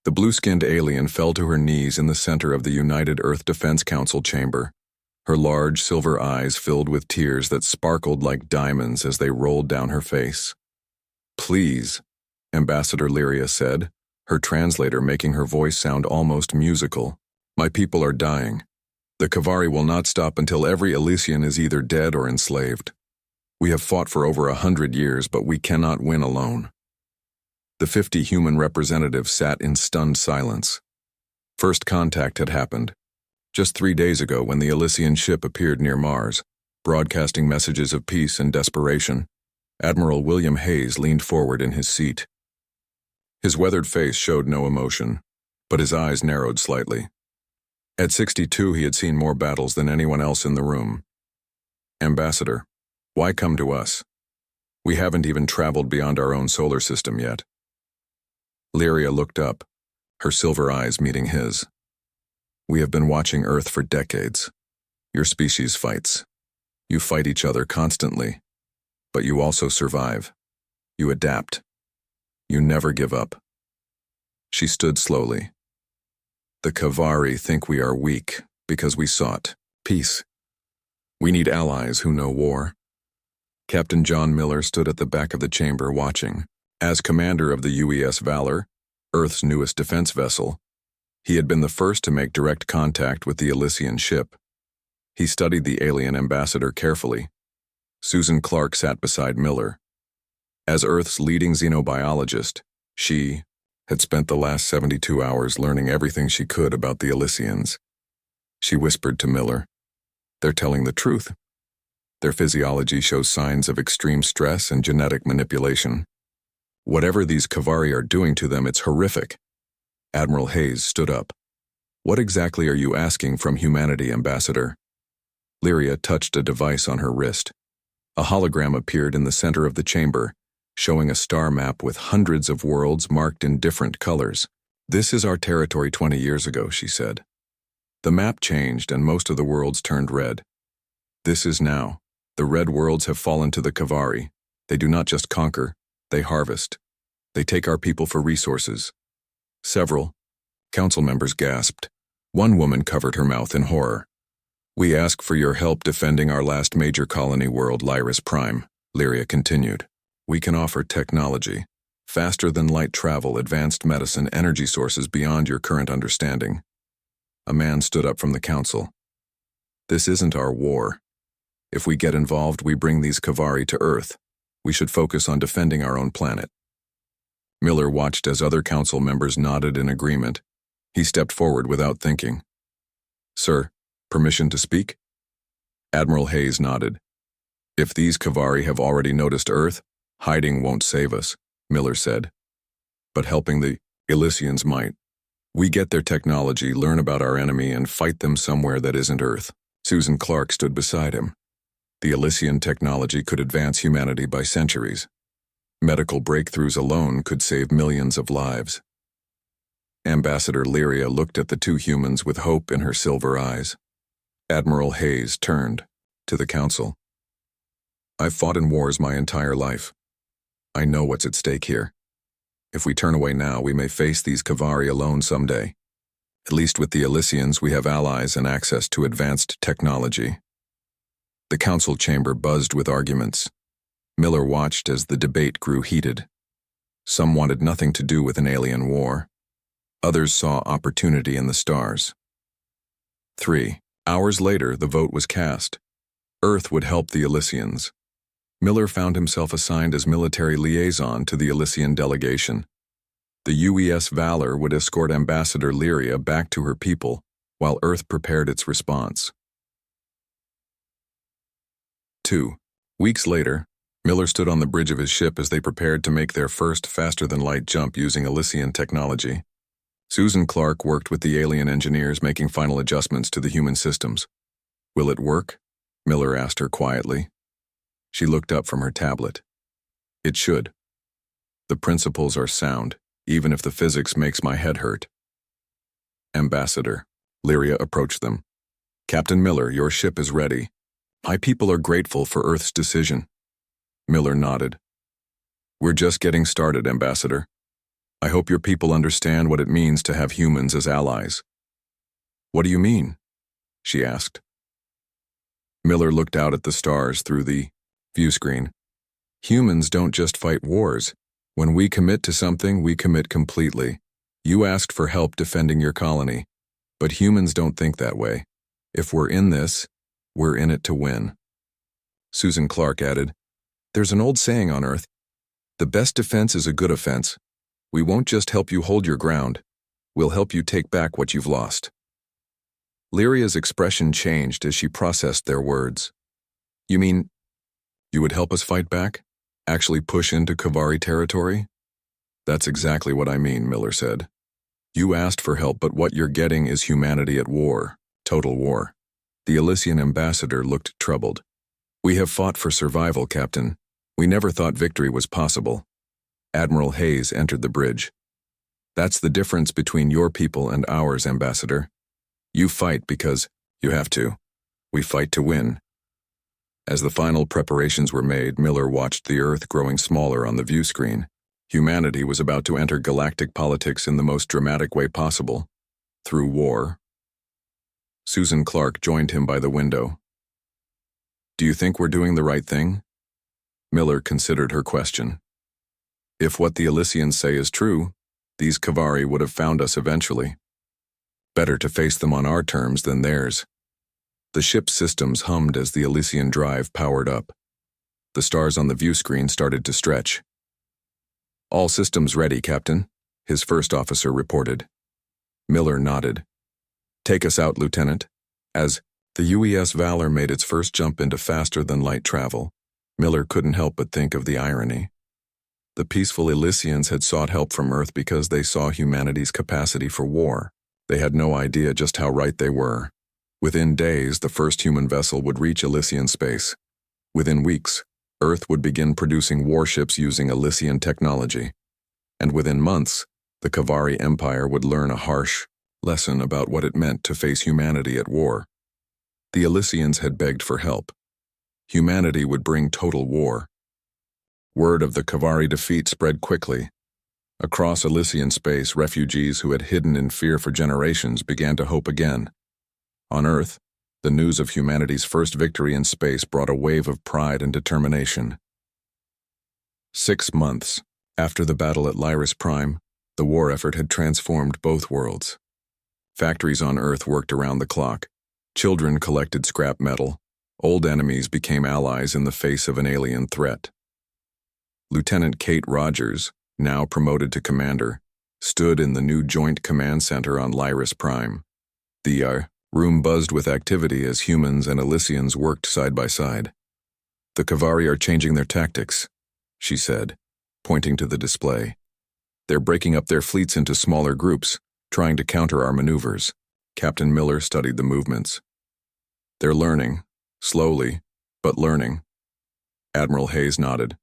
The blue-skinned alien fell to her knees in the center of the United Earth Defense Council chamber, her large silver eyes filled with tears that sparkled like diamonds as they rolled down her face. "Please," Ambassador Lyria said, her translator making her voice sound almost musical. "My people are dying. The Kavari will not stop until every Elysian is either dead or enslaved. We have fought for over 100 years, but we cannot win alone." The 50 human representatives sat in stunned silence. First contact had happened just 3 days ago when the Elysian ship appeared near Mars, broadcasting messages of peace and desperation. Admiral William Hayes leaned forward in his seat. His weathered face showed no emotion, but his eyes narrowed slightly. At 62, he had seen more battles than anyone else in the room. "Ambassador, why come to us? We haven't even traveled beyond our own solar system yet." Lyria looked up, her silver eyes meeting his. "We have been watching Earth for decades. Your species fights. You fight each other constantly, but you also survive. You adapt. You never give up." She stood slowly. "The Kavari think we are weak because we sought peace. We need allies who know war." Captain John Miller stood at the back of the chamber watching. As commander of the UES Valor, Earth's newest defense vessel, he had been the first to make direct contact with the Elysian ship. He studied the alien ambassador carefully. Susan Clark sat beside Miller. As Earth's leading xenobiologist, she had spent the last 72 hours learning everything she could about the Elysians. She whispered to Miller, "They're telling the truth. Their physiology shows signs of extreme stress and genetic manipulation. Whatever these Kavari are doing to them, it's horrific." Admiral Hayes stood up. "What exactly are you asking from humanity, Ambassador?" Lyria touched a device on her wrist. A hologram appeared in the center of the chamber, showing a star map with hundreds of worlds marked in different colors. "This is our territory 20 years ago," she said. The map changed and most of the worlds turned red. "This is now. The red worlds have fallen to the Kavari. They do not just conquer, they harvest. They take our people for resources." Several council members gasped. One woman covered her mouth in horror. "We ask for your help defending our last major colony world, Lyris Prime," Lyria continued. "We can offer technology, faster-than-light travel, advanced medicine, energy sources beyond your current understanding." A man stood up from the council. "This isn't our war. If we get involved, we bring these Kavari to Earth. We should focus on defending our own planet." Miller watched as other council members nodded in agreement. He stepped forward without thinking. "Sir, permission to speak?" Admiral Hayes nodded. "If these Kavari have already noticed Earth, hiding won't save us," Miller said. "But helping the Elysians might. We get their technology, learn about our enemy, and fight them somewhere that isn't Earth." Susan Clark stood beside him. The Elysian technology could advance humanity by centuries. Medical breakthroughs alone could save millions of lives. Ambassador Lyria looked at the two humans with hope in her silver eyes. Admiral Hayes turned to the council. "I've fought in wars my entire life. I know what's at stake here. If we turn away now, we may face these Kavari alone someday. At least with the Elysians, we have allies and access to advanced technology." The council chamber buzzed with arguments. Miller watched as the debate grew heated. Some wanted nothing to do with an alien war. Others saw opportunity in the stars. 3 hours later, the vote was cast. Earth would help the Elysians. Miller found himself assigned as military liaison to the Elysian delegation. The UES Valor would escort Ambassador Lyria back to her people, while Earth prepared its response. 2 weeks later, Miller stood on the bridge of his ship as they prepared to make their first faster-than-light jump using Elysian technology. Susan Clark worked with the alien engineers making final adjustments to the human systems. "Will it work?" Miller asked her quietly. She looked up from her tablet. "It should. The principles are sound, even if the physics makes my head hurt." "Ambassador," Lyria approached them. "Captain Miller, your ship is ready. My people are grateful for Earth's decision." Miller nodded. "We're just getting started, Ambassador. I hope your people understand what it means to have humans as allies." "What do you mean?" she asked. Miller looked out at the stars through the view screen. "Humans don't just fight wars. When we commit to something, we commit completely. You asked for help defending your colony, but humans don't think that way. If we're in this, we're in it to win." Susan Clark added, "There's an old saying on Earth, the best defense is a good offense. We won't just help you hold your ground, we'll help you take back what you've lost." Lyria's expression changed as she processed their words. "You mean, you would help us fight back? Actually push into Kavari territory?" "That's exactly what I mean," Miller said. "You asked for help, but what you're getting is humanity at war, total war." The Elysian ambassador looked troubled. "We have fought for survival, Captain. We never thought victory was possible." Admiral Hayes entered the bridge. "That's the difference between your people and ours, Ambassador. You fight because you have to. We fight to win." As the final preparations were made, Miller watched the Earth growing smaller on the view screen. Humanity was about to enter galactic politics in the most dramatic way possible, through war. Susan Clark joined him by the window. "Do you think we're doing the right thing?" Miller considered her question. "If what the Elysians say is true, these Kavari would have found us eventually. Better to face them on our terms than theirs." The ship's systems hummed as the Elysian drive powered up. The stars on the view screen started to stretch. "All systems ready, Captain," his first officer reported. Miller nodded. "Take us out, Lieutenant." As the UES Valor made its first jump into faster-than-light travel, Miller couldn't help but think of the irony. The peaceful Elysians had sought help from Earth because they saw humanity's capacity for war. They had no idea just how right they were. Within days, the first human vessel would reach Elysian space. Within weeks, Earth would begin producing warships using Elysian technology. And within months, the Kavari Empire would learn a harsh lesson about what it meant to face humanity at war. The Elysians had begged for help. Humanity would bring total war. Word of the Kavari defeat spread quickly. Across Elysian space, refugees who had hidden in fear for generations began to hope again. On Earth, the news of humanity's first victory in space brought a wave of pride and determination. 6 months after the battle at Lyris Prime, the war effort had transformed both worlds. Factories on Earth worked around the clock. Children collected scrap metal. Old enemies became allies in the face of an alien threat. Lieutenant Kate Rogers, now promoted to commander, stood in the new Joint Command Center on Lyris Prime. The room buzzed with activity as humans and Elysians worked side by side. "The Kavari are changing their tactics," she said, pointing to the display. "They're breaking up their fleets into smaller groups, trying to counter our maneuvers." Captain Miller studied the movements. "They're learning, slowly, but learning." Admiral Hayes nodded.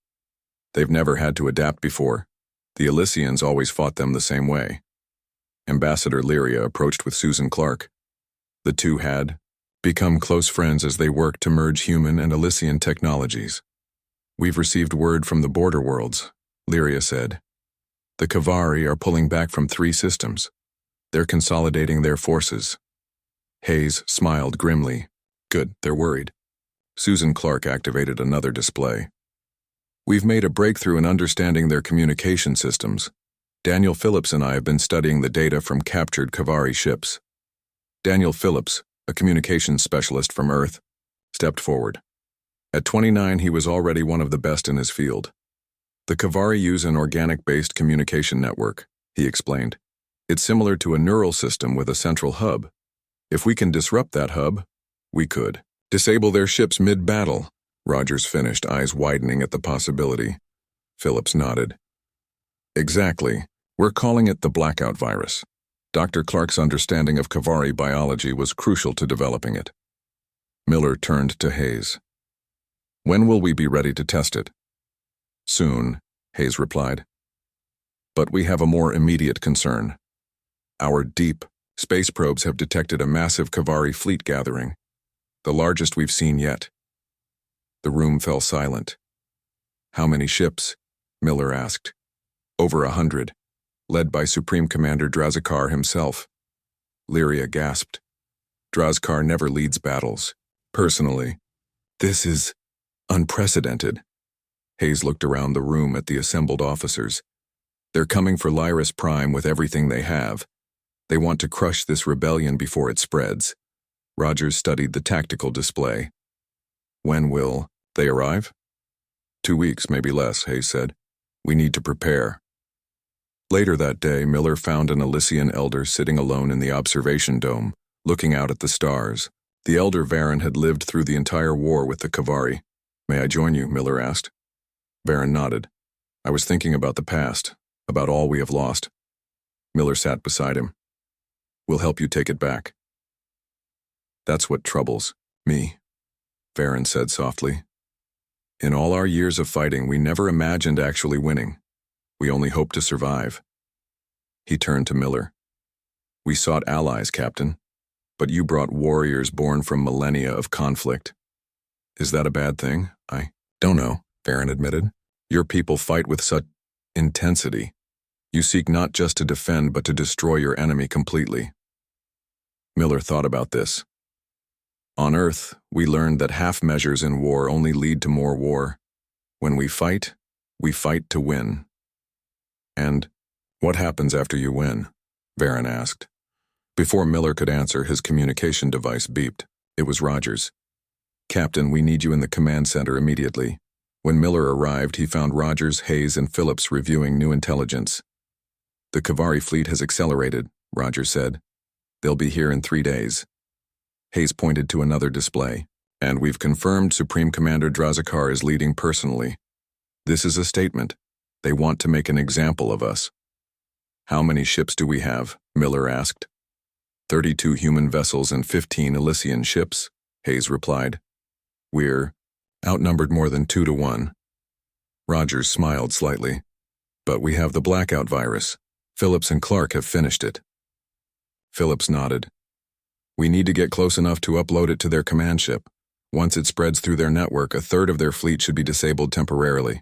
"They've never had to adapt before. The Elysians always fought them the same way." Ambassador Lyria approached with Susan Clark. The two had become close friends as they worked to merge human and Elysian technologies. "We've received word from the border worlds," Lyria said. "The Kavari are pulling back from 3 systems. They're consolidating their forces." Hayes smiled grimly. "Good, they're worried." Susan Clark activated another display. "We've made a breakthrough in understanding their communication systems. Daniel Phillips and I have been studying the data from captured Kavari ships." Daniel Phillips, a communications specialist from Earth, stepped forward. At 29, he was already one of the best in his field. "The Kavari use an organic-based communication network," he explained. "It's similar to a neural system with a central hub. If we can disrupt that hub, we could disable their ships mid-battle." Rogers finished, eyes widening at the possibility. Phillips nodded. "Exactly. We're calling it the blackout virus. Dr. Clark's understanding of Kavari biology was crucial to developing it." Miller turned to Hayes. "When will we be ready to test it?" "Soon," Hayes replied. "But we have a more immediate concern. Our deep space probes have detected a massive Kavari fleet gathering, the largest we've seen yet." The room fell silent. "How many ships?" Miller asked. "Over 100. led by Supreme Commander Drazakar himself. Lyria gasped. Drazakar never leads battles. Personally, this is unprecedented. Hayes looked around the room at the assembled officers. They're coming for Lyris Prime with everything they have. They want to crush this rebellion before it spreads. Rogers studied the tactical display. When will they arrive? 2 weeks, maybe less, Hayes said. We need to prepare. Later that day, Miller found an Elysian elder sitting alone in the observation dome, looking out at the stars. The elder Varen had lived through the entire war with the Kavari. May I join you? Miller asked. Varen nodded. I was thinking about the past, about all we have lost. Miller sat beside him. We'll help you take it back. That's what troubles me, Varen said softly. In all our years of fighting, we never imagined actually winning. We only hoped to survive. He turned to Miller. We sought allies, Captain, but you brought warriors born from millennia of conflict. Is that a bad thing? I don't know, Varen admitted. Your people fight with such intensity. You seek not just to defend, but to destroy your enemy completely. Miller thought about this. On Earth, we learned that half measures in war only lead to more war. When we fight to win. And what happens after you win? Varen asked. Before Miller could answer, his communication device beeped. It was Rogers. Captain, we need you in the command center immediately. When Miller arrived, he found Rogers, Hayes, and Phillips reviewing new intelligence. The Kavari fleet has accelerated, Rogers said. They'll be here in 3 days. Hayes pointed to another display. And we've confirmed Supreme Commander Drazakar is leading personally. This is a statement. They want to make an example of us. How many ships do we have? Miller asked. 32 human vessels and 15 Elysian ships, Hayes replied. We're outnumbered more than 2 to 1. Rogers smiled slightly. But we have the blackout virus. Phillips and Clark have finished it. Phillips nodded. We need to get close enough to upload it to their command ship. Once it spreads through their network, a third of their fleet should be disabled temporarily.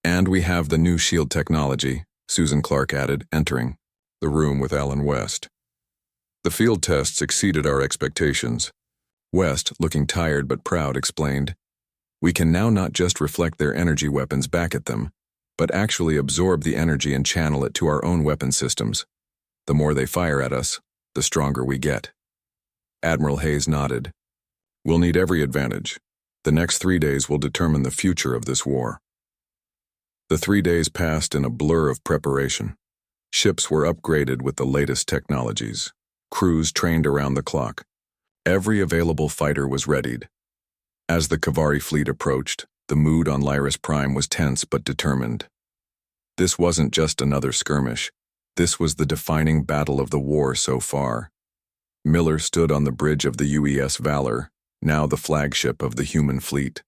And we have the new shield technology, Susan Clark added, entering the room with Alan West. The field tests exceeded our expectations. West, looking tired but proud, explained, We can now not just reflect their energy weapons back at them, but actually absorb the energy and channel it to our own weapon systems. The more they fire at us, the stronger we get. Admiral Hayes nodded. We'll need every advantage. The next 3 days will determine the future of this war. The 3 days passed in a blur of preparation. Ships were upgraded with the latest technologies. Crews trained around the clock. Every available fighter was readied. As the Kavari fleet approached, the mood on Lyris Prime was tense but determined. This wasn't just another skirmish. This was the defining battle of the war so far. Miller stood on the bridge of the UES Valor, now the flagship of the human fleet.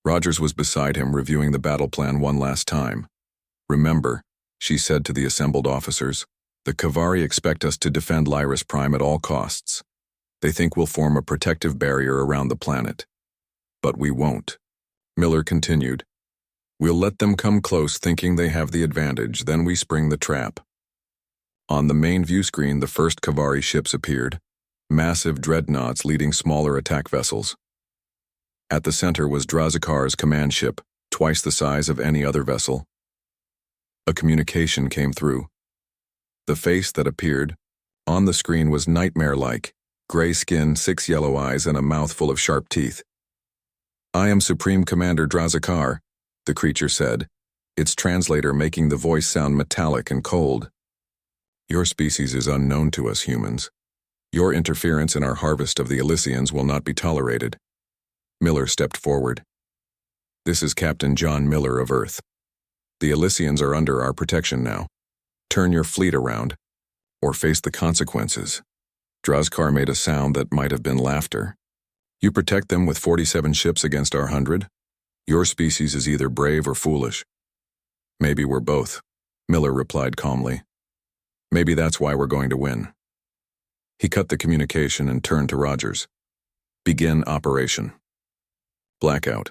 Rogers was beside him, reviewing the battle plan one last time. Remember, she said to the assembled officers, the Kavari expect us to defend Lyris Prime at all costs. They think we'll form a protective barrier around the planet. But we won't. Miller continued. We'll let them come close thinking they have the advantage, then we spring the trap. On the main view screen, the first Kavari ships appeared, massive dreadnoughts leading smaller attack vessels. At the center was Drazakar's command ship, twice the size of any other vessel. A communication came through. The face that appeared on the screen was nightmare-like, gray skin, 6 yellow eyes, and a mouth full of sharp teeth. I am Supreme Commander Drazakar, the creature said, its translator making the voice sound metallic and cold. Your species is unknown to us humans. Your interference in our harvest of the Elysians will not be tolerated. Miller stepped forward. This is Captain John Miller of Earth. The Elysians are under our protection now. Turn your fleet around, or face the consequences. Drazakar made a sound that might have been laughter. You protect them with 47 ships against our 100? Your species is either brave or foolish. Maybe we're both, Miller replied calmly. Maybe that's why we're going to win. He cut the communication and turned to Rogers. Begin operation. Blackout.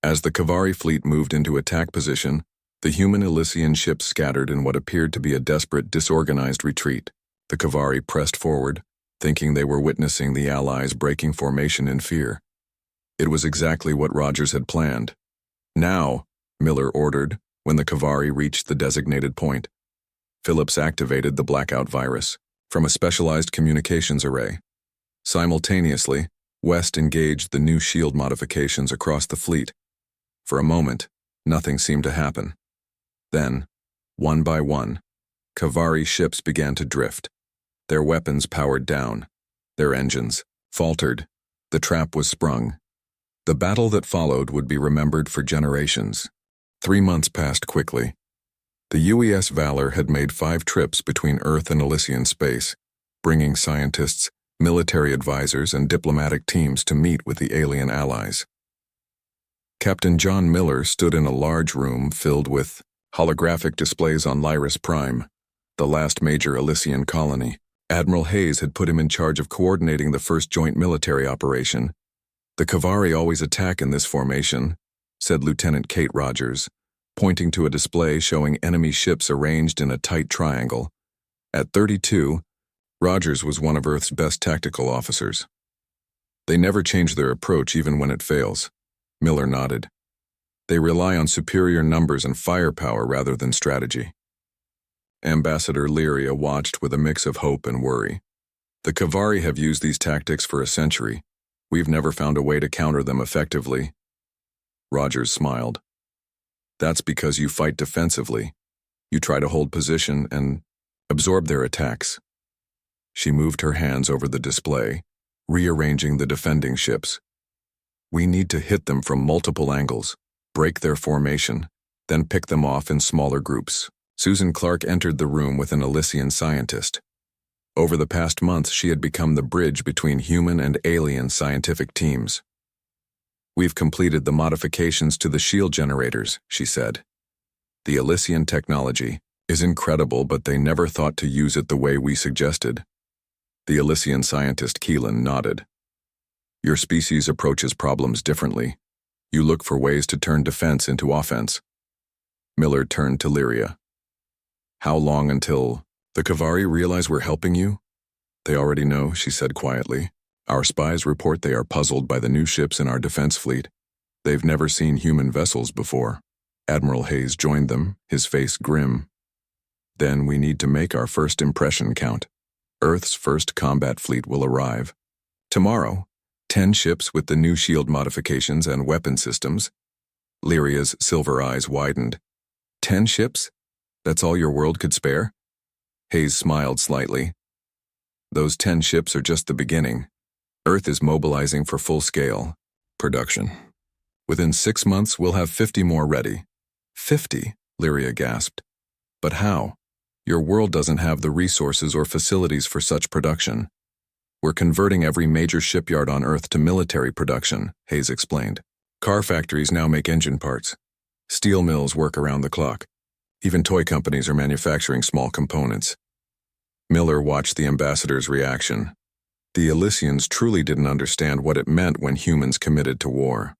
As the Kavari fleet moved into attack position, The human Elysian ships scattered in what appeared to be a desperate, disorganized retreat. The Kavari pressed forward, thinking they were witnessing the Allies breaking formation in fear. It was exactly what Rogers had planned. "Now," Miller ordered, when the Kavari reached the designated point. Phillips activated the blackout virus from a specialized communications array. Simultaneously, West engaged the new shield modifications across the fleet. For a moment, nothing seemed to happen. Then, one by one, Kavari ships began to drift. Their weapons powered down. Their engines faltered. The trap was sprung. The battle that followed would be remembered for generations. 3 months passed quickly. The UES Valor had made 5 trips between Earth and Elysian space, bringing scientists, military advisors, and diplomatic teams to meet with the alien allies. Captain John Miller stood in a large room filled with holographic displays on Lyris Prime, the last major Elysian colony. Admiral Hayes had put him in charge of coordinating the first joint military operation. "The Kavari always attack in this formation," said Lieutenant Kate Rogers, pointing to a display showing enemy ships arranged in a tight triangle. At 32, Rogers was one of Earth's best tactical officers. "They never change their approach even when it fails," Miller nodded. "They rely on superior numbers and firepower rather than strategy." Ambassador Lyria watched with a mix of hope and worry. "The Kavari have used these tactics for a century. We've never found a way to counter them effectively." Rogers smiled. "That's because you fight defensively. You try to hold position and absorb their attacks." She moved her hands over the display, rearranging the defending ships. "We need to hit them from multiple angles, break their formation, then pick them off in smaller groups." Susan Clark entered the room with an Elysian scientist. Over the past month, she had become the bridge between human and alien scientific teams. "We've completed the modifications to the shield generators," she said. "The Elysian technology is incredible, but they never thought to use it the way we suggested." The Elysian scientist Keelan nodded. "Your species approaches problems differently. You look for ways to turn defense into offense." Miller turned to Lyria. "How long until the Kavari realize we're helping you?" "They already know," she said quietly. "Our spies report they are puzzled by the new ships in our defense fleet. They've never seen human vessels before." Admiral Hayes joined them, his face grim. "Then we need to make our first impression count. Earth's first combat fleet will arrive tomorrow. 10 ships with the new shield modifications and weapon systems." Lyria's silver eyes widened. 10 ships? That's all your world could spare?" Hayes smiled slightly. "Those 10 ships are just the beginning. Earth is mobilizing for full-scale production. Within 6 months, we'll have 50 more ready." 50? Lyria gasped. "But how? Your world doesn't have the resources or facilities for such production." "We're converting every major shipyard on Earth to military production," Hayes explained. "Car factories now make engine parts. Steel mills work around the clock. Even toy companies are manufacturing small components." Miller watched the ambassador's reaction. The Elysians truly didn't understand what it meant when humans committed to war.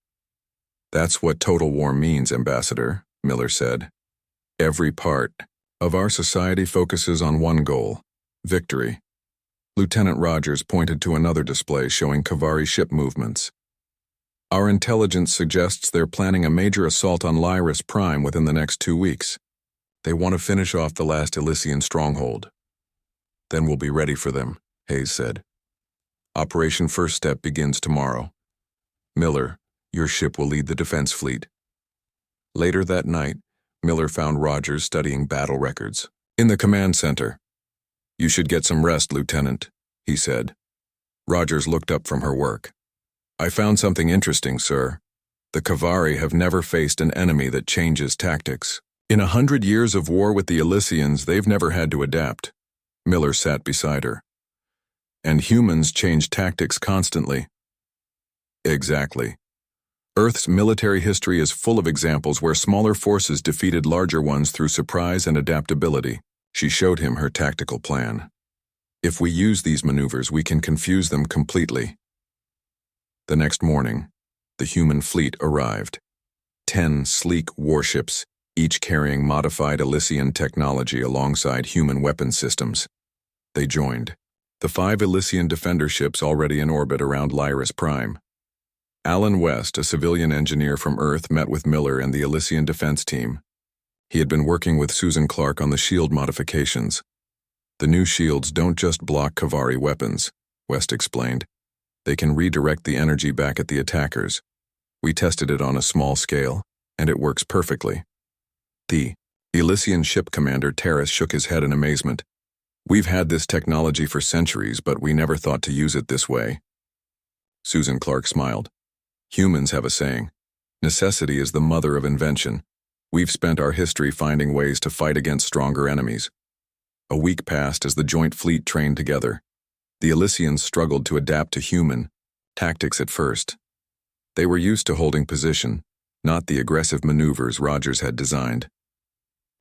"That's what total war means, Ambassador," Miller said. "Every part of our society focuses on one goal: victory." Lieutenant Rogers pointed to another display showing Kavari ship movements. "Our intelligence suggests they're planning a major assault on Lyris Prime within the next 2 weeks. They want to finish off the last Elysian stronghold." "Then we'll be ready for them," Hayes said. "Operation First Step begins tomorrow. Miller, your ship will lead the defense fleet." Later that night, Miller found Rogers studying battle records in the command center. "You should get some rest, Lieutenant," he said. Rogers looked up from her work. "I found something interesting, sir. The Kavari have never faced an enemy that changes tactics. In 100 years of war with the Elysians, they've never had to adapt." Miller sat beside her. "And humans change tactics constantly." "Exactly. Earth's military history is full of examples where smaller forces defeated larger ones through surprise and adaptability." She showed him her tactical plan. "If we use these maneuvers, we can confuse them completely." The next morning, the human fleet arrived. 10 sleek warships, each carrying modified Elysian technology alongside human weapon systems. They joined the 5 Elysian defender ships already in orbit around Lyris Prime. Alan West, a civilian engineer from Earth, met with Miller and the Elysian defense team. He had been working with Susan Clark on the shield modifications. The new shields don't just block Kavari weapons, West explained. They can redirect the energy back at the attackers. We tested it on a small scale, and it works perfectly. The Elysian ship commander Terrace shook his head in amazement. We've had this technology for centuries, but we never thought to use it this way. Susan Clark smiled. Humans have a saying, necessity is the mother of invention. We've spent our history finding ways to fight against stronger enemies. A week passed as the joint fleet trained together. The Elysians struggled to adapt to human tactics at first. They were used to holding position, not the aggressive maneuvers Rogers had designed.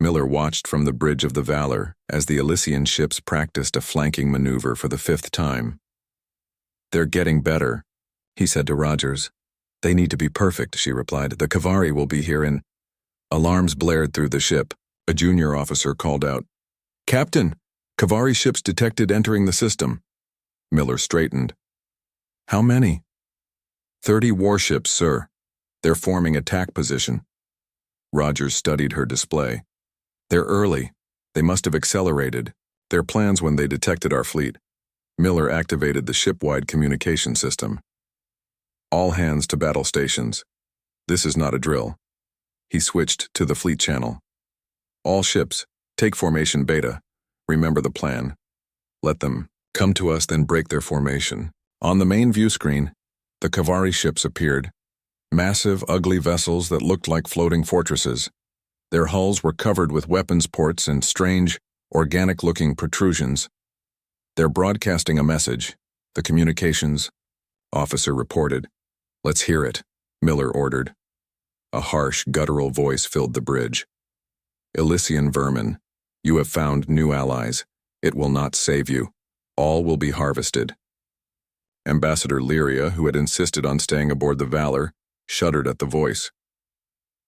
Miller watched from the bridge of the Valor as the Elysian ships practiced a flanking maneuver for the 5th time. They're getting better, he said to Rogers. They need to be perfect, she replied. The Kavari will be here in... Alarms blared through the ship. A junior officer called out, Captain, Kavari ships detected entering the system. Miller straightened. How many? 30 warships, sir. They're forming attack position. Rogers studied her display. They're early. They must have accelerated. Their plans when they detected our fleet. Miller activated the ship-wide communication system. All hands to battle stations. This is not a drill. He switched to the fleet channel. All ships, take formation beta. Remember the plan. Let them come to us, then break their formation. On the main view screen, the Kavari ships appeared. Massive, ugly vessels that looked like floating fortresses. Their hulls were covered with weapons ports and strange, organic-looking protrusions. They're broadcasting a message, the communications officer reported. Let's hear it, Miller ordered. A harsh, guttural voice filled the bridge. Elysian vermin, you have found new allies. It will not save you. All will be harvested. Ambassador Lyria, who had insisted on staying aboard the Valor, shuddered at the voice.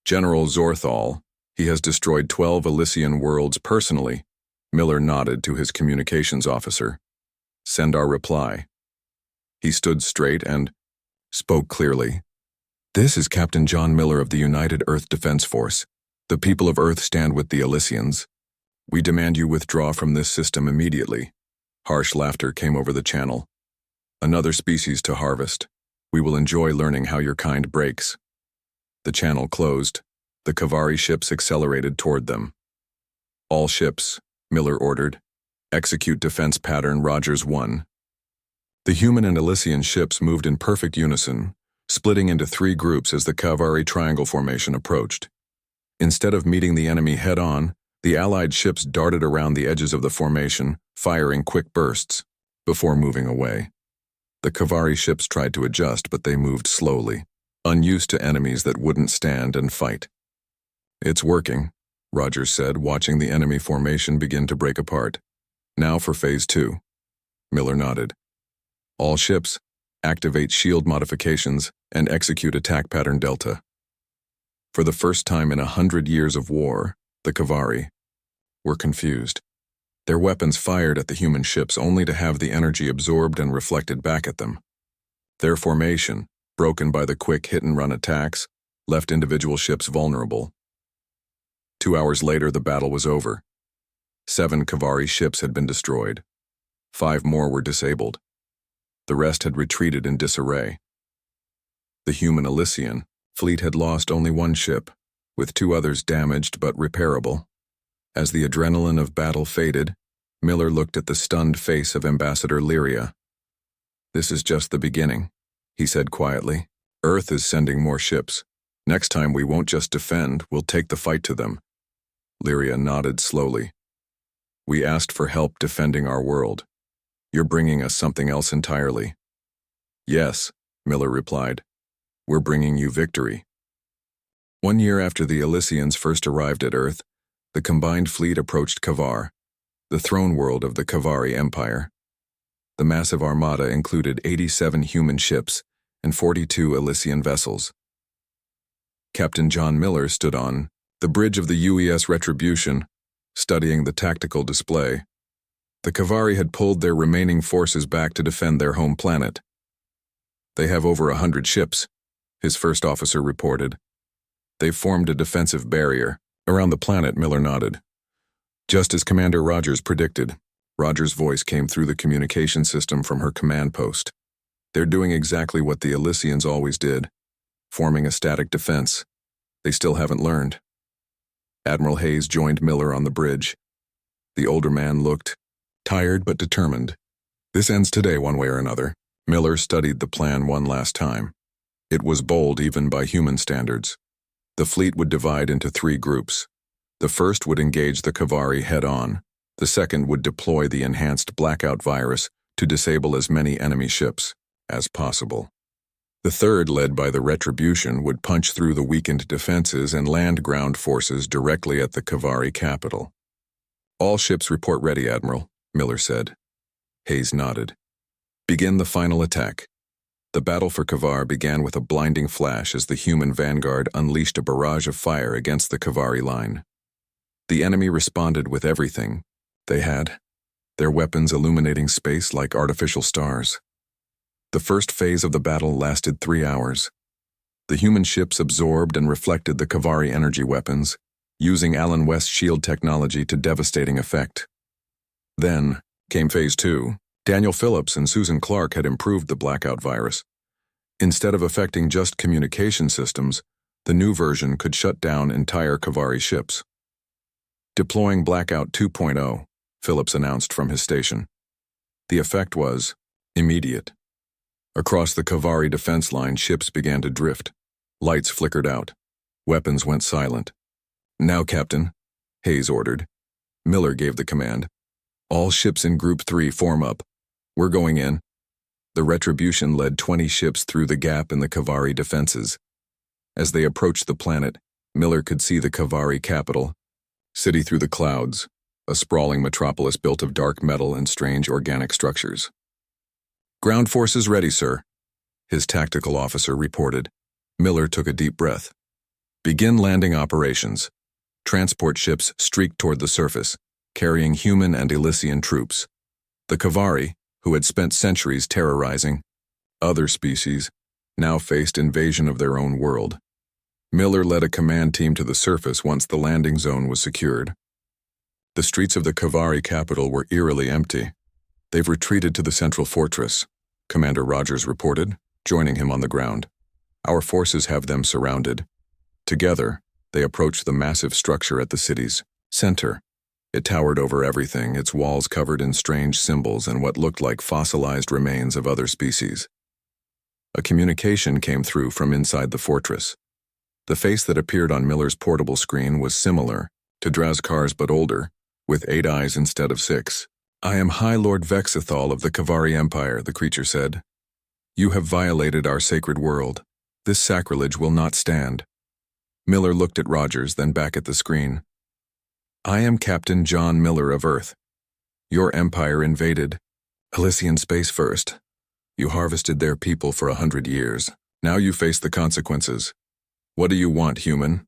General Zorthal, he has destroyed 12 Elysian worlds personally. Miller nodded to his communications officer. Send our reply. He stood straight and spoke clearly. This is Captain John Miller of the United Earth Defense Force. The people of Earth stand with the Elysians. We demand you withdraw from this system immediately. Harsh laughter came over the channel. Another species to harvest. We will enjoy learning how your kind breaks. The channel closed. The Kavari ships accelerated toward them. All ships, Miller ordered. Execute defense pattern Rogers 1. The human and Elysian ships moved in perfect unison, splitting into 3 groups as the Kavari triangle formation approached. Instead of meeting the enemy head-on, the Allied ships darted around the edges of the formation, firing quick bursts, before moving away. The Kavari ships tried to adjust, but they moved slowly, unused to enemies that wouldn't stand and fight. It's working, Rogers said, watching the enemy formation begin to break apart. Now for Phase 2. Miller nodded. All ships, activate shield modifications and execute attack pattern Delta. For the first time in 100 years of war, the Kavari were confused. Their weapons fired at the human ships only to have the energy absorbed and reflected back at them. Their formation, broken by the quick hit-and-run attacks, left individual ships vulnerable. 2 hours later, the battle was over. 7 Kavari ships had been destroyed. 5 more were disabled. The rest had retreated in disarray. The human Elysian fleet had lost only 1 ship, with 2 others damaged but repairable. As the adrenaline of battle faded, Miller looked at the stunned face of Ambassador Lyria. This is just the beginning, he said quietly. Earth is sending more ships. Next time we won't just defend, we'll take the fight to them. Lyria nodded slowly. We asked for help defending our world. You're bringing us something else entirely. Yes, Miller replied. We're bringing you victory. 1 year after the Elysians first arrived at Earth, the combined fleet approached Kavar, the throne world of the Kavari Empire. The massive armada included 87 human ships and 42 Elysian vessels. Captain John Miller stood on The bridge of the UES Retribution, studying the tactical display. The Kavari had pulled their remaining forces back to defend their home planet. They have over 100 ships, his first officer reported. They've formed a defensive barrier. Around the planet, Miller nodded. Just as Commander Rogers predicted, Rogers' voice came through the communication system from her command post. They're doing exactly what the Elysians always did, forming a static defense. They still haven't learned. Admiral Hayes joined Miller on the bridge. The older man looked tired but determined. This ends today one way or another. Miller studied the plan one last time. It was bold even by human standards. The fleet would divide into 3 groups. The first would engage the Kavari head-on. The second would deploy the enhanced blackout virus to disable as many enemy ships as possible. The third, led by the Retribution, would punch through the weakened defenses and land ground forces directly at the Kavari capital. All ships report ready, Admiral, Miller said. Hayes nodded. Begin the final attack. The battle for Kavar began with a blinding flash as the human vanguard unleashed a barrage of fire against the Kavari line. The enemy responded with everything they had, their weapons illuminating space like artificial stars. The first phase of the battle lasted 3 hours. The human ships absorbed and reflected the Kavari energy weapons, using Alan West's shield technology to devastating effect. Then came Phase 2. Daniel Phillips and Susan Clark had improved the blackout virus. Instead of affecting just communication systems, the new version could shut down entire Kavari ships. Deploying Blackout 2.0, Phillips announced from his station. The effect was immediate. Across the Kavari defense line, ships began to drift. Lights flickered out. Weapons went silent. Now, Captain, Hayes ordered. Miller gave the command. All ships in Group 3 form up. We're going in. The Retribution led 20 ships through the gap in the Kavari defenses. As they approached the planet, Miller could see the Kavari capital, city through the clouds, a sprawling metropolis built of dark metal and strange organic structures. Ground forces ready, sir, his tactical officer reported. Miller took a deep breath. Begin landing operations. Transport ships streaked toward the surface, carrying human and Elysian troops. The Kavari, who had spent centuries terrorizing other species, now faced invasion of their own world. Miller led a command team to the surface once the landing zone was secured. The streets of the Kavari capital were eerily empty. They've retreated to the central fortress, Commander Rogers reported, joining him on the ground. Our forces have them surrounded. Together, they approached the massive structure at the city's center. It towered over everything, its walls covered in strange symbols and what looked like fossilized remains of other species. A communication came through from inside the fortress. The face that appeared on Miller's portable screen was similar to Drazkar's but older, with 8 eyes instead of 6. I am High Lord Vexithal of the Kavari Empire, the creature said. You have violated our sacred world. This sacrilege will not stand. Miller looked at Rogers, then back at the screen. I am Captain John Miller of Earth. Your empire invaded Elysian space first. You harvested their people for 100 years. Now you face the consequences. What do you want, human?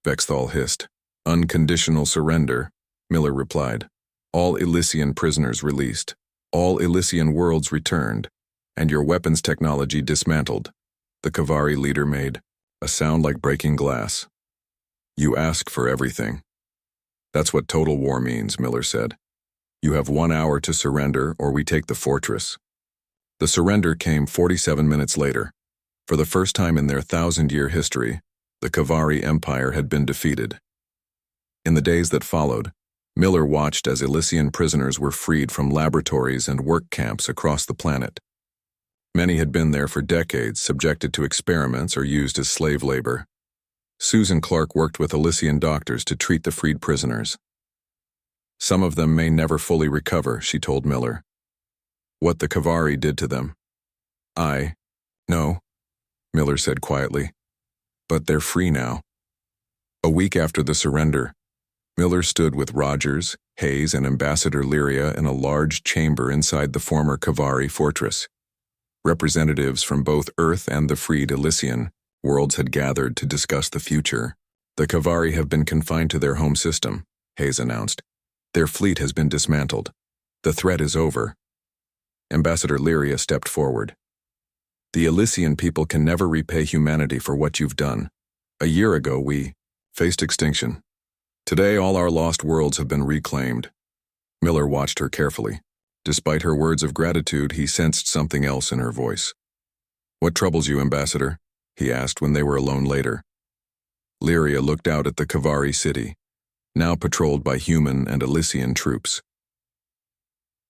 Vexthal hissed. Unconditional surrender, Miller replied. All Elysian prisoners released. All Elysian worlds returned. And your weapons technology dismantled. The Kavari leader made a sound like breaking glass. You ask for everything. That's what total war means, Miller said. You have 1 hour to surrender or we take the fortress. The surrender came 47 minutes later. For the first time in their 1,000-year history, the Kavari Empire had been defeated. In the days that followed, Miller watched as Elysian prisoners were freed from laboratories and work camps across the planet. Many had been there for decades, subjected to experiments or used as slave labor. Susan Clark worked with Elysian doctors to treat the freed prisoners. Some of them may never fully recover, she told Miller. What the Kavari did to them. I know, Miller said quietly. But they're free now. A week after the surrender, Miller stood with Rogers, Hayes, and Ambassador Lyria in a large chamber inside the former Kavari fortress. Representatives from both Earth and the freed Elysian worlds had gathered to discuss the future. The Kavari have been confined to their home system, Hayes announced. Their fleet has been dismantled. The threat is over. Ambassador Lyria stepped forward. The Elysian people can never repay humanity for what you've done. A year ago, we faced extinction. Today, all our lost worlds have been reclaimed. Miller watched her carefully. Despite her words of gratitude, he sensed something else in her voice. What troubles you, Ambassador? He asked when they were alone later. Lyria looked out at the Kavari city, now patrolled by human and Elysian troops.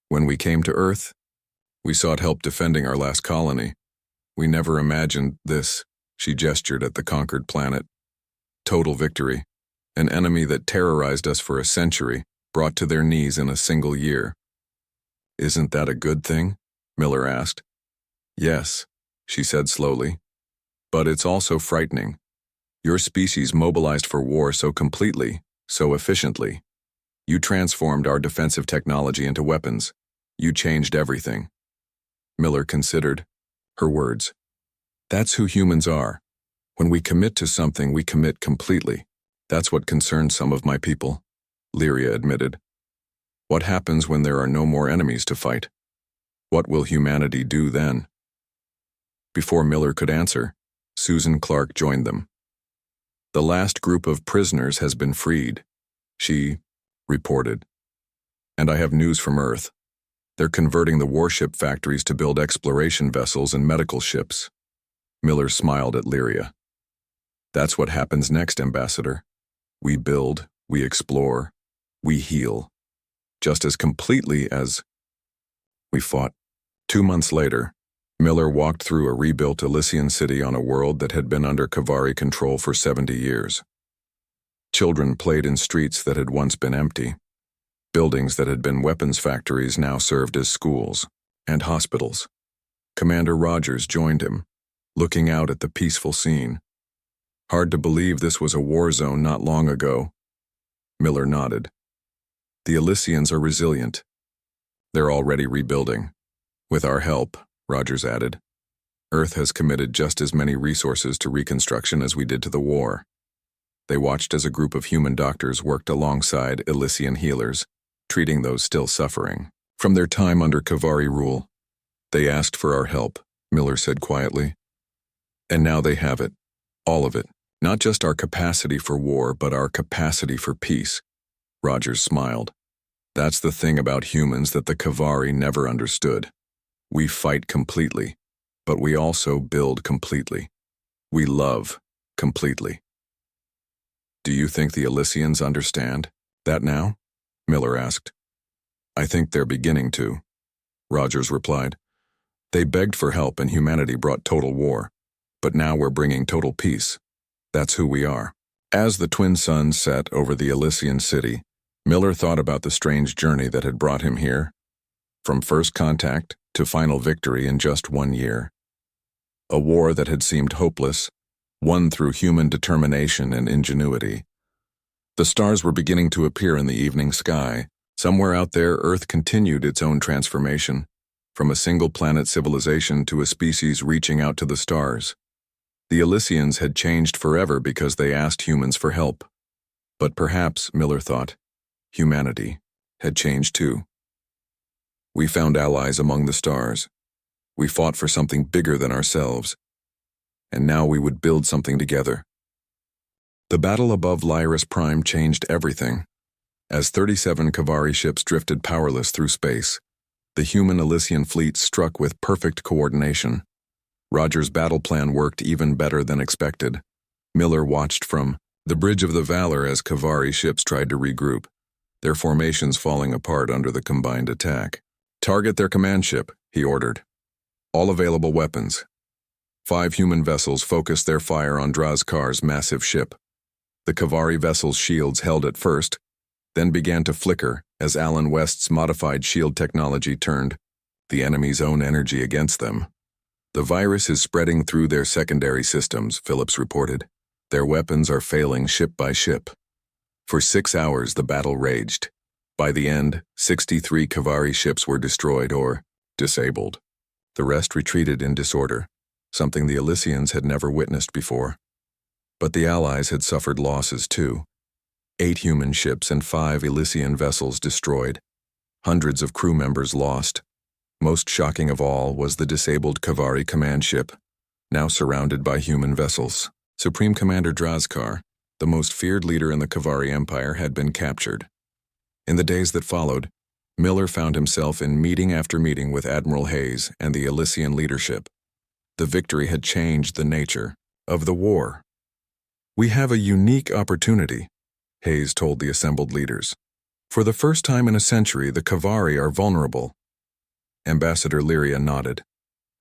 When we came to Earth, we sought help defending our last colony. We never imagined this, she gestured at the conquered planet. Total victory. An enemy that terrorized us for a century, brought to their knees in a single year. Isn't that a good thing? Miller asked. Yes, she said slowly. But it's also frightening. Your species mobilized for war so completely, so efficiently. You transformed our defensive technology into weapons. You changed everything. Miller considered her words. That's who humans are. When we commit to something, we commit completely. That's what concerns some of my people, Lyria admitted. What happens when there are no more enemies to fight? What will humanity do then? Before Miller could answer, Susan Clark joined them. The last group of prisoners has been freed, she reported. And I have news from Earth. They're converting the warship factories to build exploration vessels and medical ships. Miller smiled at Lyria. That's what happens next, Ambassador. We build, we explore, we heal. Just as completely as we fought. 2 months later, Miller walked through a rebuilt Elysian city on a world that had been under Kavari control for 70 years. Children played in streets that had once been empty. Buildings that had been weapons factories now served as schools and hospitals. Commander Rogers joined him, looking out at the peaceful scene. Hard to believe this was a war zone not long ago. Miller nodded. The Elysians are resilient. They're already rebuilding. With our help, Rogers added. Earth has committed just as many resources to reconstruction as we did to the war. They watched as a group of human doctors worked alongside Elysian healers, treating those still suffering. From their time under Kavari rule, they asked for our help, Miller said quietly. And now they have it. All of it. Not just our capacity for war, but our capacity for peace. Rogers smiled. That's the thing about humans that the Kavari never understood. We fight completely, but we also build completely. We love completely. Do you think the Elysians understand that now? Miller asked. I think they're beginning to, Rogers replied. They begged for help and humanity brought total war, but now we're bringing total peace. That's who we are. As the twin suns set over the Elysian city, Miller thought about the strange journey that had brought him here, from first contact to final victory in just 1 year. A war that had seemed hopeless, won through human determination and ingenuity. The stars were beginning to appear in the evening sky. Somewhere out there, Earth continued its own transformation, from a single-planet civilization to a species reaching out to the stars. The Elysians had changed forever because they asked humans for help. But perhaps, Miller thought, humanity had changed too. We found allies among the stars. We fought for something bigger than ourselves. And now we would build something together. The battle above Lyris Prime changed everything. As 37 Kavari ships drifted powerless through space, the human Elysian fleet struck with perfect coordination. Rogers' battle plan worked even better than expected. Miller watched from the Bridge of the Valor as Kavari ships tried to regroup, their formations falling apart under the combined attack. Target their command ship, he ordered. All available weapons. 5 human vessels focused their fire on Drazkar's massive ship. The Kavari vessel's shields held at first, then began to flicker as Alan West's modified shield technology turned the enemy's own energy against them. The virus is spreading through their secondary systems, Phillips reported. Their weapons are failing ship by ship. For 6 hours, the battle raged. By the end, 63 Kavari ships were destroyed or disabled. The rest retreated in disorder, something the Elysians had never witnessed before. But the Allies had suffered losses too. 8 human ships and 5 Elysian vessels destroyed. Hundreds of crew members lost. Most shocking of all was the disabled Kavari command ship, now surrounded by human vessels. Supreme Commander Drazkar, the most feared leader in the Kavari Empire, had been captured. In the days that followed, Miller found himself in meeting after meeting with Admiral Hayes and the Elysian leadership. The victory had changed the nature of the war. "We have a unique opportunity," Hayes told the assembled leaders. "For the first time in a century, the Kavari are vulnerable." Ambassador Lyria nodded,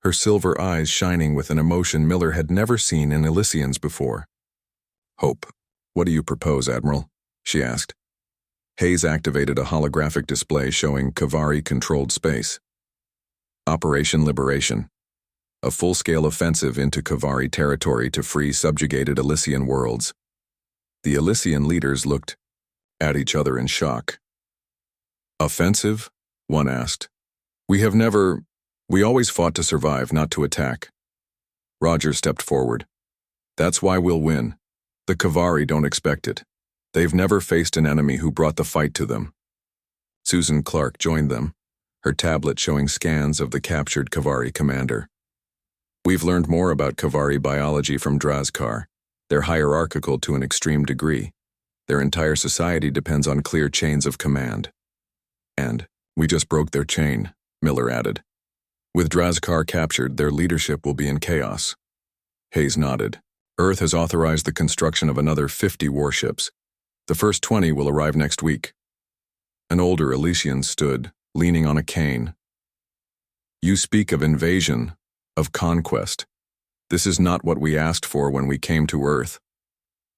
her silver eyes shining with an emotion Miller had never seen in Elysians before. "Hope, what do you propose, Admiral?" she asked. Hayes activated a holographic display showing Kavari-controlled space. Operation Liberation, a full-scale offensive into Kavari territory to free subjugated Elysian worlds. The Elysian leaders looked at each other in shock. "Offensive?" one asked. We always fought to survive, not to attack." Roger stepped forward. "That's why we'll win. The Kavari don't expect it. They've never faced an enemy who brought the fight to them." Susan Clark joined them, her tablet showing scans of the captured Kavari commander. "We've learned more about Kavari biology from Drazkar. They're hierarchical to an extreme degree. Their entire society depends on clear chains of command. And we just broke their chain," Miller added. "With Drazkar captured, their leadership will be in chaos." Hayes nodded. "Earth has authorized the construction of another 50 warships. The first 20 will arrive next week." An older Elysian stood, leaning on a cane. "You speak of invasion, of conquest. This is not what we asked for when we came to Earth."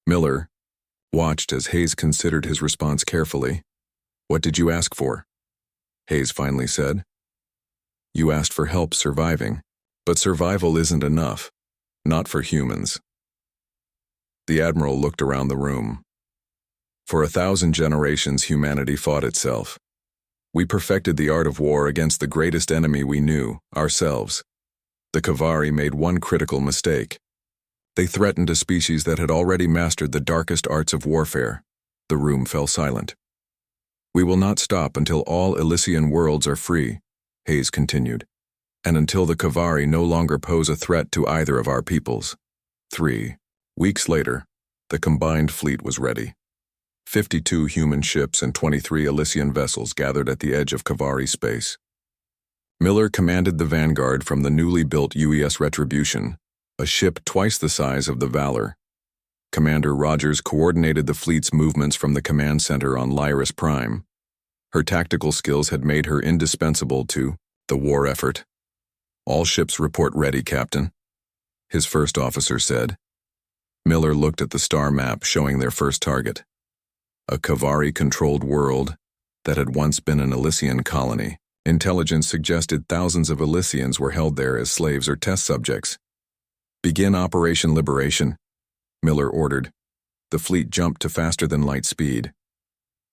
Miller watched as Hayes considered his response carefully. "What did you ask for?" Hayes finally said. "You asked for help surviving, but survival isn't enough, not for humans." The Admiral looked around the room. "For 1,000 generations, humanity fought itself. We perfected the art of war against the greatest enemy we knew, ourselves. The Kavari made one critical mistake. They threatened a species that had already mastered the darkest arts of warfare." The room fell silent. "We will not stop until all Elysian worlds are free," Hayes continued, "and until the Kavari no longer pose a threat to either of our peoples." 3 weeks later, the combined fleet was ready. 52 human ships and 23 Elysian vessels gathered at the edge of Kavari space. Miller commanded the vanguard from the newly built UES Retribution, a ship twice the size of the Valor. Commander Rogers coordinated the fleet's movements from the command center on Lyris Prime. Her tactical skills had made her indispensable to the war effort. "All ships report ready, Captain," his first officer said. Miller looked at the star map showing their first target. A Kavari-controlled world that had once been an Elysian colony. Intelligence suggested thousands of Elysians were held there as slaves or test subjects. "Begin Operation Liberation," Miller ordered. The fleet jumped to faster-than-light speed.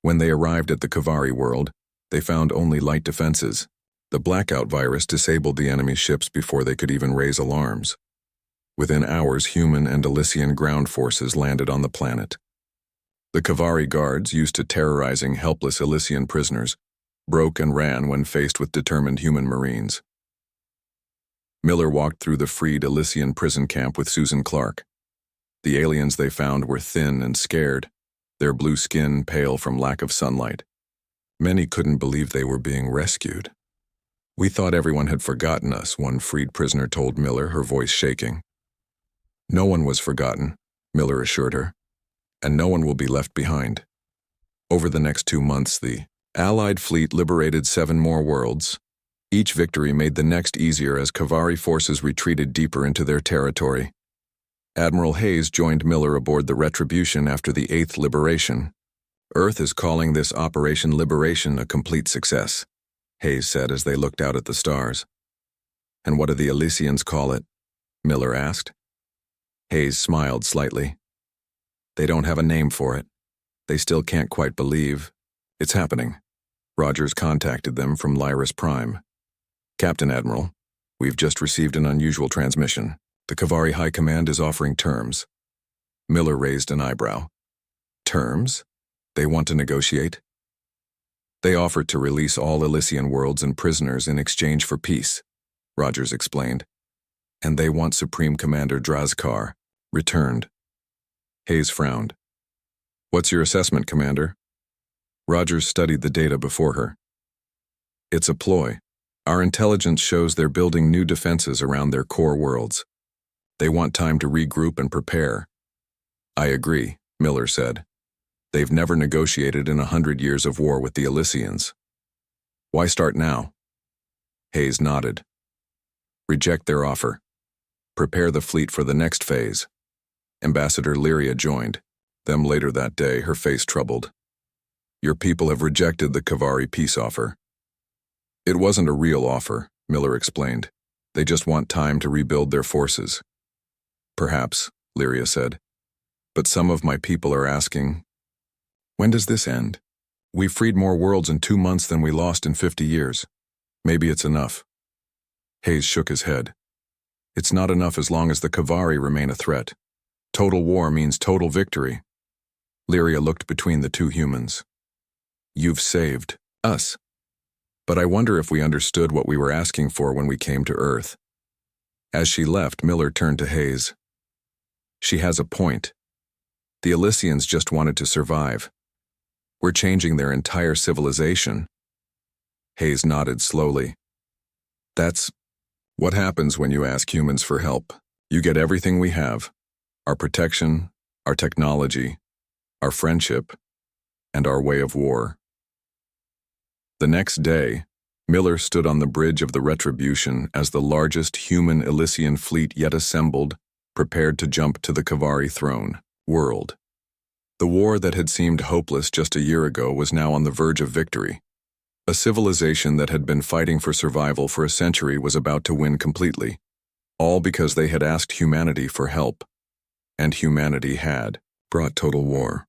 When they arrived at the Kavari world, they found only light defenses. The blackout virus disabled the enemy ships before they could even raise alarms. Within hours, human and Elysian ground forces landed on the planet. The Kavari guards, used to terrorizing helpless Elysian prisoners, broke and ran when faced with determined human marines. Miller walked through the freed Elysian prison camp with Susan Clark. The aliens they found were thin and scared, their blue skin pale from lack of sunlight. Many couldn't believe they were being rescued. "We thought everyone had forgotten us," one freed prisoner told Miller, her voice shaking. "No one was forgotten," Miller assured her, "and no one will be left behind." Over the next 2 months, the Allied fleet liberated 7 more worlds. Each victory made the next easier as Kavari forces retreated deeper into their territory. Admiral Hayes joined Miller aboard the Retribution after the 8th liberation. "Earth is calling this Operation Liberation a complete success," Hayes said as they looked out at the stars. "And what do the Elysians call it?" Miller asked. Hayes smiled slightly. "They don't have a name for it. They still can't quite believe it's happening." Rogers contacted them from Lyris Prime. "Captain Admiral, we've just received an unusual transmission. The Kavari High Command is offering terms." Miller raised an eyebrow. Terms? They want to negotiate? They offered to release all Elysian worlds and prisoners in exchange for peace, Rogers explained. And they want Supreme Commander Drazkar returned. Hayes frowned. What's your assessment, Commander? Rogers studied the data before her. It's a ploy. Our intelligence shows they're building new defenses around their core worlds. They want time to regroup and prepare. I agree, Miller said. They've never negotiated in 100 years of war with the Elysians. Why start now? Hayes nodded. Reject their offer. Prepare the fleet for the next phase. Ambassador Lyria joined. Them later that day, her face troubled. Your people have rejected the Kavari peace offer. It wasn't a real offer, Miller explained. They just want time to rebuild their forces. Perhaps, Lyria said. But some of my people are asking, when does this end? We freed more worlds in 2 months than we lost in 50 years. Maybe it's enough. Hayes shook his head. It's not enough as long as the Kavari remain a threat. Total war means total victory. Lyria looked between the two humans. You've saved us. But I wonder if we understood what we were asking for when we came to Earth. As she left, Miller turned to Hayes. She has a point. The Elysians just wanted to survive. We're changing their entire civilization. Hayes nodded slowly. That's what happens when you ask humans for help. You get everything we have. Our protection, our technology, our friendship, and our way of war. The next day, Miller stood on the bridge of the Retribution as the largest human Elysian fleet yet assembled, prepared to jump to the Kavari throne world. The war that had seemed hopeless just a year ago was now on the verge of victory. A civilization that had been fighting for survival for a century was about to win completely, all because they had asked humanity for help. And humanity had brought total war.